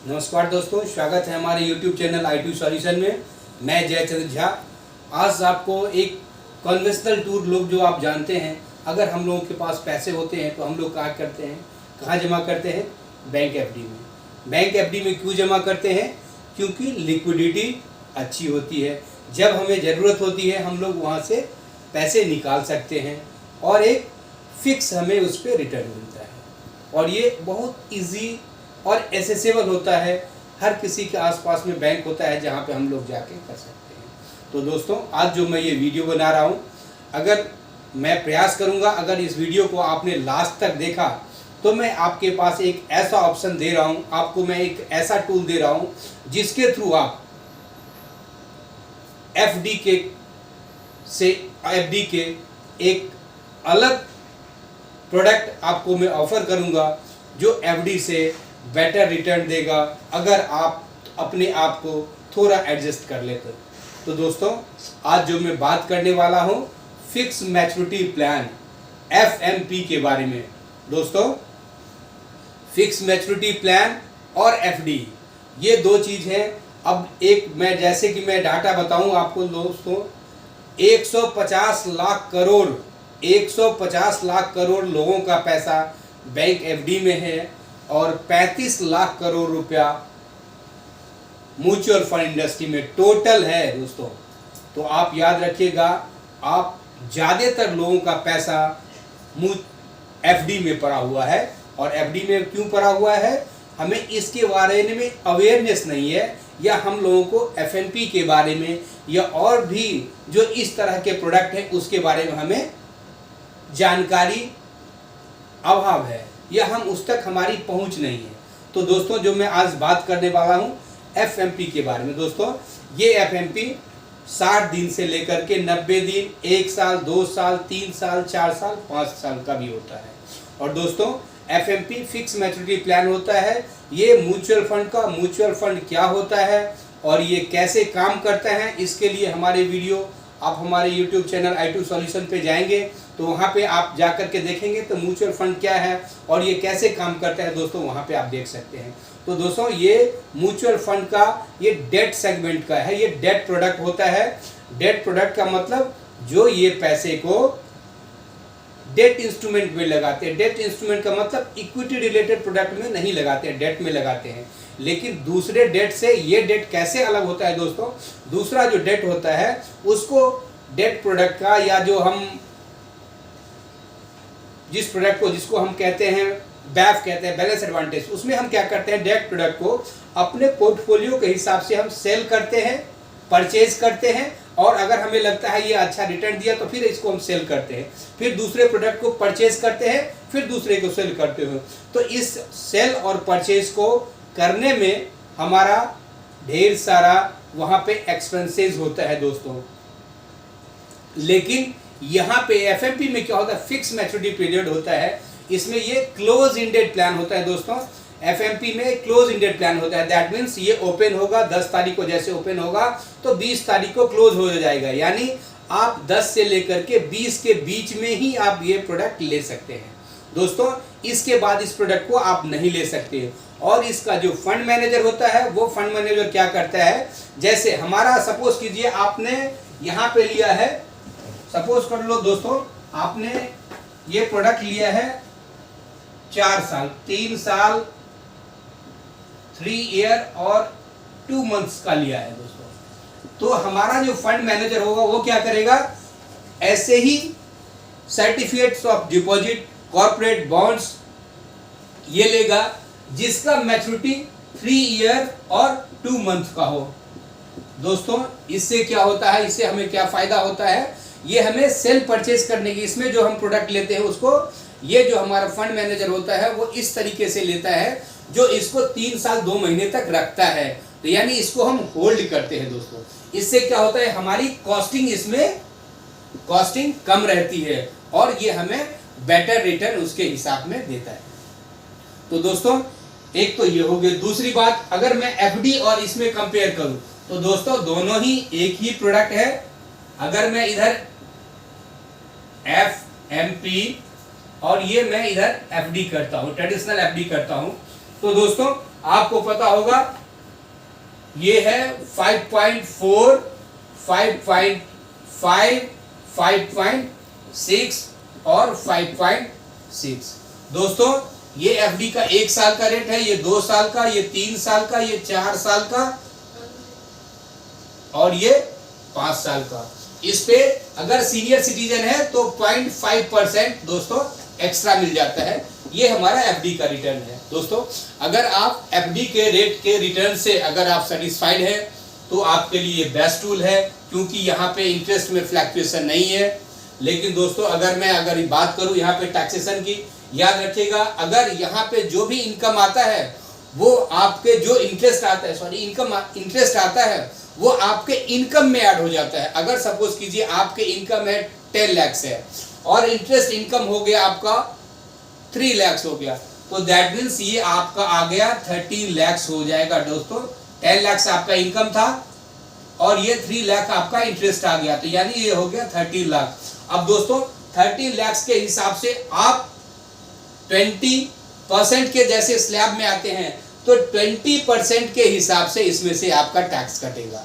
नमस्कार दोस्तों, स्वागत है हमारे YouTube चैनल I2 सॉल्यूशन में। मैं जयचंद्र झा। आज आपको एक कन्वेंशनल टूर लोग जो आप जानते हैं, अगर हम लोगों के पास पैसे होते हैं तो हम लोग क्या करते हैं, कहाँ जमा करते हैं? बैंक एफडी में। बैंक एफडी में क्यों जमा करते हैं? क्योंकि लिक्विडिटी अच्छी होती है। जब हमें ज़रूरत होती है हम लोग वहाँ से पैसे निकाल सकते हैं और एक फिक्स हमें उस पर रिटर्न मिलता है। और ये बहुत ईजी और एसेसेबल होता है। हर किसी के आसपास में बैंक होता है जहाँ पे हम लोग जाके कर सकते हैं। तो दोस्तों, आज जो मैं ये वीडियो बना रहा हूँ, अगर मैं प्रयास करूँगा, अगर इस वीडियो को आपने लास्ट तक देखा तो मैं आपके पास एक ऐसा ऑप्शन दे रहा हूँ, आपको मैं एक ऐसा टूल दे रहा हूँ जिसके थ्रू आप एफडी के एक अलग प्रोडक्ट आपको मैं ऑफर करूँगा जो एफडी से बेटर रिटर्न देगा, अगर आप अपने आप को थोड़ा एडजस्ट कर लेते। तो दोस्तों, आज जो मैं बात करने वाला हूँ फिक्स मैच्योरिटी प्लान एफएमपी के बारे में। दोस्तों, फिक्स मैच्योरिटी प्लान और एफडी ये दो चीज़ हैं। अब एक मैं जैसे कि मैं डाटा बताऊं आपको दोस्तों, 150 लाख करोड़ लोगों का पैसा बैंक एफडी में है और 35 लाख करोड़ रुपया म्यूचुअल फंड इंडस्ट्री में टोटल है दोस्तों। तो आप याद रखिएगा, आप ज़्यादातर लोगों का पैसा एफडी में पड़ा हुआ है। और एफडी में क्यों पड़ा हुआ है, हमें इसके बारे में अवेयरनेस नहीं है, या हम लोगों को एफएमपी के बारे में या और भी जो इस तरह के प्रोडक्ट हैं उसके बारे में हमें जानकारी अभाव है, या हम उस तक हमारी पहुंच नहीं है। तो दोस्तों, जो मैं आज बात करने वाला हूं एफएमपी के बारे में। दोस्तों, ये एफएमपी 60 दिन से लेकर के 90 दिन, 1 साल, 2 साल, 3 साल, 4 साल, 5 साल का भी होता है। और दोस्तों, एफएमपी फिक्स मैच्योरिटी प्लान होता है। ये म्यूचुअल फंड क्या होता है और ये कैसे काम करता है, इसके लिए हमारे वीडियो आप हमारे YouTube चैनल I2 सॉल्यूशन पे जाएंगे तो वहाँ पे आप जा कर के देखेंगे तो म्यूचुअल फंड क्या है और ये कैसे काम करता है दोस्तों, वहाँ पे आप देख सकते हैं। तो दोस्तों, ये म्यूचुअल फंड का ये डेट सेगमेंट का है, ये डेट प्रोडक्ट होता है। डेट प्रोडक्ट का मतलब जो ये पैसे को डेट इंस्ट्रूमेंट में लगाते हैं। डेट इंस्ट्रूमेंट का मतलब इक्विटी रिलेटेड प्रोडक्ट में नहीं लगाते हैं, डेट में लगाते हैं। लेकिन दूसरे डेट से ये डेट कैसे अलग होता है दोस्तों, दूसरा जो डेट होता है उसको डेट प्रोडक्ट का, या जो हम जिस प्रोडक्ट को जिसको हम कहते हैं बैफ कहते हैं, बैलेंस एडवांटेज, उसमें हम क्या करते हैं, डेट प्रोडक्ट को अपने पोर्टफोलियो के हिसाब से हम सेल करते हैं, परचेज करते हैं, और अगर हमें लगता है ये अच्छा रिटर्न दिया तो फिर इसको हम सेल करते हैं, फिर दूसरे प्रोडक्ट को परचेज करते हैं, फिर दूसरे को सेल करते हैं। तो इस सेल और परचेज को करने में हमारा ढेर सारा वहाँ पे एक्सपेंसेस होता है दोस्तों। लेकिन यहाँ पे एफएमपी में क्या होता है, फिक्स मैच्योरिटी पीरियड होता है। इसमें ये क्लोज इंडेड प्लान होता है दोस्तों। एफएमपी में क्लोज इंडेड प्लान होता है। दैट मीन्स ये ओपन होगा 10 तारीख को, जैसे ओपन होगा तो 20 तारीख को क्लोज हो जाएगा। यानी आप 10 से लेकर के 20 के बीच में ही आप ये प्रोडक्ट ले सकते हैं दोस्तों। इसके बाद इस प्रोडक्ट को आप नहीं ले सकते। और इसका जो फंड मैनेजर होता है, वो फंड मैनेजर क्या करता है, जैसे हमारा सपोज कीजिए आपने यहाँ पे लिया है, सपोज कर लो दोस्तों, आपने ये प्रोडक्ट लिया है 4 साल, 3 साल, 3 ईयर और 2 मंथ्स का लिया है दोस्तों। तो हमारा जो फंड मैनेजर होगा वो क्या करेगा, ऐसे ही certificates of deposit, corporate bonds ये लेगा जिसका मैच्योरिटी 3 ईयर और 2 मंथ का हो। दोस्तों, इससे क्या होता है, इससे हमें क्या फायदा होता है, ये हमें सेल परचेज करने की, इसमें जो हम प्रोडक्ट लेते हैं उसको ये जो हमारा फंड मैनेजर होता है वो इस तरीके से लेता है जो इसको 3 साल 2 महीने तक रखता है। तो यानी इसको हम होल्ड करते हैं दोस्तों। इससे क्या होता है, हमारी कॉस्टिंग, इसमें कॉस्टिंग कम रहती है और ये हमें बेटर रिटर्न उसके हिसाब में देता है। तो दोस्तों, एक तो ये हो गई। दूसरी बात, अगर मैं एफडी और इसमें कंपेयर करूं तो दोस्तों दोनों ही एक ही प्रोडक्ट है। अगर मैं इधर एफएमपी और ये मैं इधर एफडी करता हूँ, ट्रेडिशनल एफडी करता हूँ, तो दोस्तों आपको पता होगा ये है 5.4, 5.5, 5.6 और 5.6। दोस्तों ये एफडी का 1 साल का रेट है, ये 2 साल का, ये 3 साल का, ये 4 साल का और ये 5 साल का। इस पे अगर सीनियर सिटीजन है तो 0.5% दोस्तों एक्स्ट्रा मिल जाता है। ये हमारा एफडी का रिटर्न है। दोस्तों अगर आप एफडी के रेट के रिटर्न से अगर आप सेटिस्फाइड है तो आपके लिए बेस्ट टूल है, क्योंकि यहाँ पे इंटरेस्ट में फ्लक्चुएशन नहीं है। लेकिन दोस्तों अगर बात करूँ यहाँ पे टैक्सेशन की, याद रखिएगा अगर यहाँ पे जो भी इनकम आता है वो आपके जो इंटरेस्ट आता है, इंटरेस्ट आता है वो आपके इनकम में ऐड हो जाता है। अगर सपोज कीजिए आपके इनकम है 10 लाख है और इंटरेस्ट इनकम हो गया आपका 3 लाख हो गया, तो दैट मीन्स ये आपका आ गया 30 लाख हो जाएगा। दोस्तों 10 लाख से आपका इनकम था और ये 3 लाख आपका इंटरेस्ट आ गया, तो यानी ये हो गया 30 लाख। अब दोस्तों 30 लाख के हिसाब से आप 20% के जैसे स्लैब में आते हैं तो 20% के हिसाब से इसमें से आपका टैक्स कटेगा।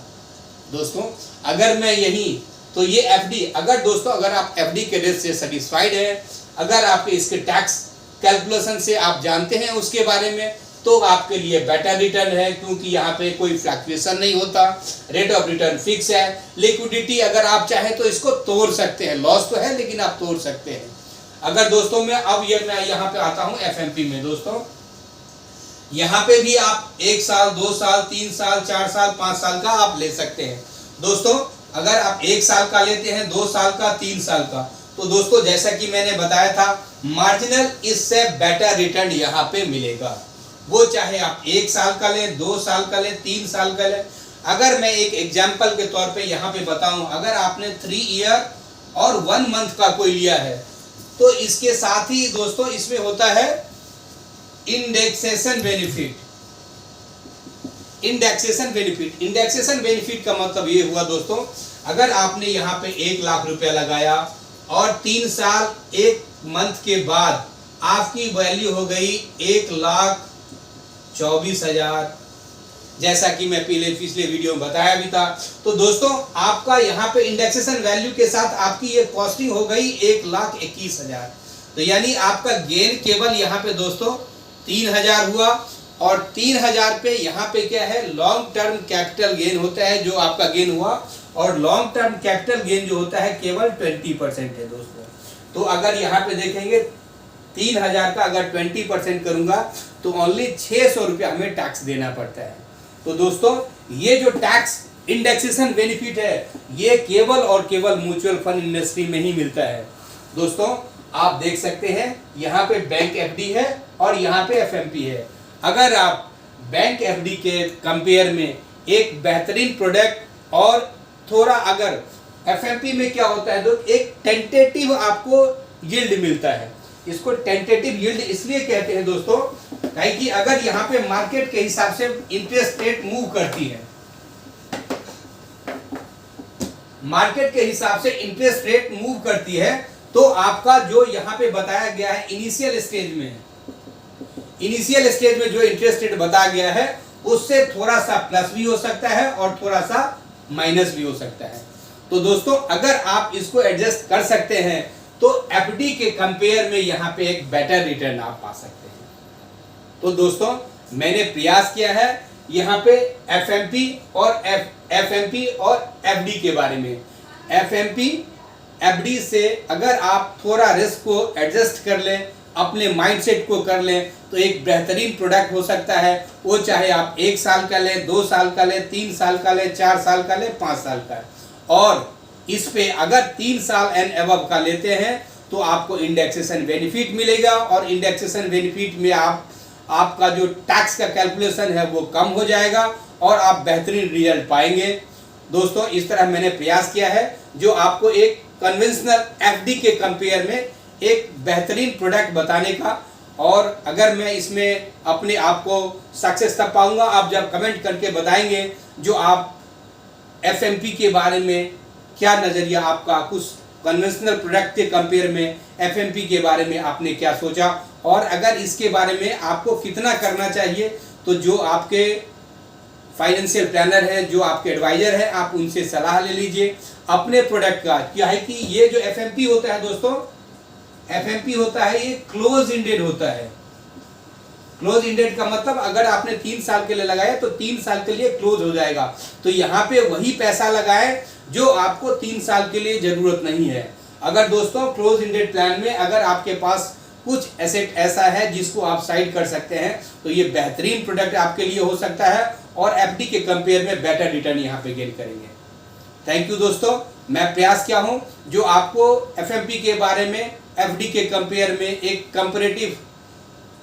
दोस्तों अगर मैं यही तो ये एफडी, अगर दोस्तों अगर आप एफडी के रेट से सेटिस्फाइड है, अगर आप इसके टैक्स कैलकुलेशन से आप जानते हैं उसके बारे में, तो आपके लिए बेटर रिटर्न है, क्योंकि यहाँ पे कोई फ्लक्चुएशन नहीं होता, रेट ऑफ रिटर्न फिक्स है। लिक्विडिटी अगर आप चाहें तो इसको तोड़ सकते हैं, लॉस तो है लेकिन आप तोड़ सकते हैं। अगर दोस्तों मैं यहाँ पे आता हूँ एफएमपी में, दोस्तों यहाँ पे भी आप 1 साल, 2 साल, 3 साल, 4 साल, 5 साल का आप ले सकते हैं। दोस्तों अगर आप 1 साल का लेते हैं, 2 साल का, 3 साल का, तो दोस्तों जैसा कि मैंने बताया था मार्जिनल इससे बेटर रिटर्न यहाँ पे मिलेगा। वो चाहे आप 1 साल का लें, 2 साल का लें, 3 साल का लें। अगर मैं एक एग्जाम्पल के तौर पे यहाँ पे बताऊं, अगर आपने 3 ईयर और 1 मंथ का कोई लिया है तो इसके साथ ही दोस्तों इसमें होता है इंडेक्सेशन बेनिफिट। इंडेक्सेशन बेनिफिट का मतलब ये हुआ दोस्तों, अगर आपने यहाँ पे 1 लाख रुपया लगाया और 3 साल 1 मंथ के बाद आपकी वैल्यू हो गई 1,24,000, जैसा कि मैं पिछले वीडियो में बताया भी था। तो दोस्तों आपका यहाँ पे इंडेक्सेशन वैल्यू के साथ आपकी ये कॉस्टिंग हो गई 1,21,000। तो यानी आपका गेन केवल यहाँ पे दोस्तों 3,000 हुआ, और 3,000 पे यहाँ पे क्या है, लॉन्ग टर्म कैपिटल गेन होता है जो आपका गेन हुआ, और लॉन्ग टर्म कैपिटल गेन जो होता है केवल 20% है दोस्तों। तो अगर यहाँ पे देखेंगे 3,000 का अगर 20% करूंगा तो ओनली 600 रुपया हमें टैक्स देना पड़ता है। तो दोस्तों ये जो टैक्स इंडेक्सेशन बेनिफिट है ये केवल और केवल म्यूचुअल फंड इंडस्ट्री में ही मिलता है। दोस्तों आप देख सकते हैं यहाँ पे बैंक एफडी है और यहाँ पे एफएमपी है। अगर आप बैंक एफडी के कंपेयर में एक बेहतरीन प्रोडक्ट और थोड़ा अगर एफएमपी में क्या होता है दोस्त, एक टेंटेटिव आपको यील्ड मिलता है। इसको टेंटेटिव यील्ड इसलिए कहते हैं दोस्तों कि अगर यहाँ पे मार्केट के हिसाब से इंटरेस्ट रेट मूव करती है, मार्केट के हिसाब से इंटरेस्ट रेट मूव करती है, तो आपका जो यहाँ पे बताया गया है इनिशियल स्टेज में जो इंटरेस्ट रेट बताया गया है उससे थोड़ा सा प्लस भी हो सकता है और थोड़ा सा माइनस भी हो सकता है। तो दोस्तों अगर आप इसको एडजस्ट कर सकते हैं तो एफडी के कंपेयर में यहाँ पे एक बेटर रिटर्न आप पा सकते हैं। तो दोस्तों मैंने प्रयास किया है यहाँ पे एफएमपी और एफडी के बारे में। एफएमपी एफडी से अगर आप थोड़ा रिस्क को एडजस्ट कर लें, अपने माइंडसेट को कर लें, तो एक बेहतरीन प्रोडक्ट हो सकता है। वो चाहे आप 1 साल का लें, 2 साल का लें, 3 साल का लें, 4 साल का लें, 5 साल का। और इस पे अगर 3 साल एंड अबव का लेते हैं तो आपको इंडेक्सेशन बेनिफिट मिलेगा, और इंडेक्सेशन बेनिफिट में आपका जो टैक्स का कैलकुलेशन है वो कम हो जाएगा और आप बेहतरीन रिजल्ट पाएंगे। दोस्तों इस तरह मैंने प्रयास किया है जो आपको एक कन्वेंशनल एफडी के कंपेयर में एक बेहतरीन प्रोडक्ट बताने का। और अगर मैं इसमें अपने आप को सक्सेस तब पाऊंगा आप जब कमेंट करके बताएंगे जो आप एफएमपी के बारे में क्या नज़रिया आपका, कुछ कन्वेंशनल प्रोडक्ट के कंपेयर में एफएमपी के बारे में आपने क्या सोचा, और अगर इसके बारे में आपको कितना करना चाहिए तो जो आपके फाइनेंशियल प्लानर है, जो आपके एडवाइजर है, आप उनसे सलाह ले लीजिए अपने प्रोडक्ट का। क्या है कि ये जो एफएमपी होता है दोस्तों, एफएमपी होता है ये क्लोज इंडेड होता है। क्लोज इंडेड का मतलब अगर आपने 3 साल के लिए लगाया तो 3 साल के लिए क्लोज हो जाएगा। तो यहाँ पे वही पैसा लगाए जो आपको 3 साल के लिए जरूरत नहीं है। अगर दोस्तों क्लोज इंडेड प्लान में अगर आपके पास कुछ एसेट ऐसा है जिसको आप साइड कर सकते हैं तो ये बेहतरीन प्रोडक्ट आपके लिए हो सकता है और एफडी के कंपेयर में बेटर रिटर्न यहाँ पे गेन करेंगे। थैंक यू दोस्तों, मैं प्रयास किया हूँ जो आपको एफएमपी के बारे में एफडी के कंपेयर में एक कंपैरेटिव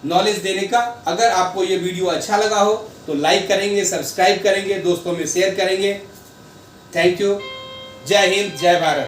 नॉलेज देने का। अगर आपको ये वीडियो अच्छा लगा हो तो लाइक करेंगे, सब्सक्राइब करेंगे, दोस्तों में शेयर करेंगे। Thank you. जय हिंद, जय भारत।